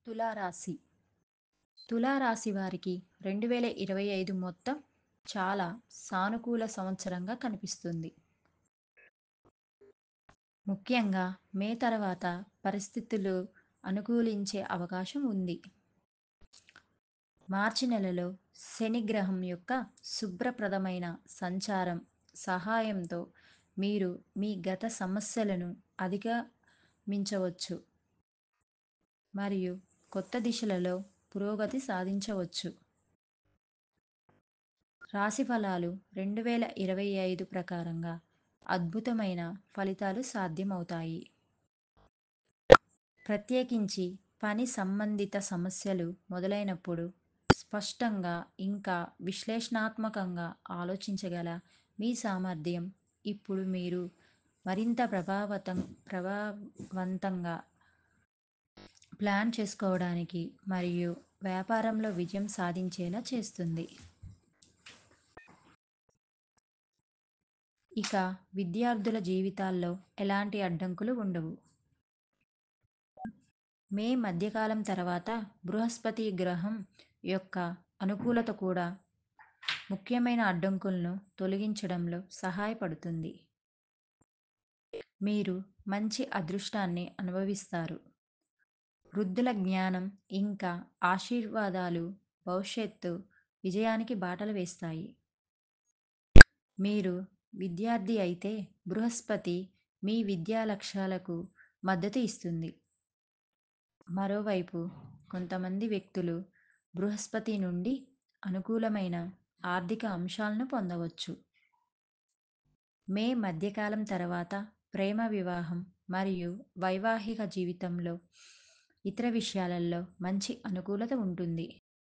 తులారాశి. తులారాశి వారికి 2025 మొత్తం చాలా సానుకూల సంవత్సరంగా కనిపిస్తుంది. ముఖ్యంగా మే తర్వాత పరిస్థితులు అనుకూలించే అవకాశం ఉంది. మార్చి నెలలో శని గ్రహం యొక్క శుభ్రప్రదమైన సంచారం సహాయంతో మీరు మీ గత సమస్యలను అధిగమించవచ్చు మరియు కొత్త దిశలలో పురోగతి సాధించవచ్చు. రాశి ఫలాలు 2025 ప్రకారంగా అద్భుతమైన ఫలితాలు సాధ్యమవుతాయి. ప్రత్యేకించి పని సంబంధిత సమస్యలు మొదలైనప్పుడు స్పష్టంగా ఇంకా విశ్లేషణాత్మకంగా ఆలోచించగల మీ సామర్థ్యం ఇప్పుడు మీరు మరింత ప్రభావవంతంగా ప్లాన్ చేసుకోవడానికి మరియు వ్యాపారంలో విజయం సాధించేలా చేస్తుంది. ఇక విద్యార్థుల జీవితాల్లో ఎలాంటి అడ్డంకులు ఉండవు. మే మధ్యకాలం తర్వాత బృహస్పతి గ్రహం యొక్క అనుకూలత కూడా ముఖ్యమైన అడ్డంకులను తొలగించడంలో సహాయపడుతుంది. మీరు మంచి అదృష్టాన్ని అనుభవిస్తారు. వృద్ధుల జ్ఞానం ఇంకా ఆశీర్వాదాలు భవిష్యత్తు విజయానికి బాటలు వేస్తాయి. మీరు విద్యార్థి అయితే బృహస్పతి మీ విద్యా లక్ష్యాలకు మద్దతు ఇస్తుంది. మరోవైపు కొంతమంది వ్యక్తులు బృహస్పతి నుండి అనుకూలమైన ఆర్థిక అంశాలను పొందవచ్చు. మే మధ్యకాలం తర్వాత ప్రేమ వివాహం మరియు వైవాహిక జీవితంలో ఇతర విషయాలలో మంచి అనుకూలత ఉంటుంది.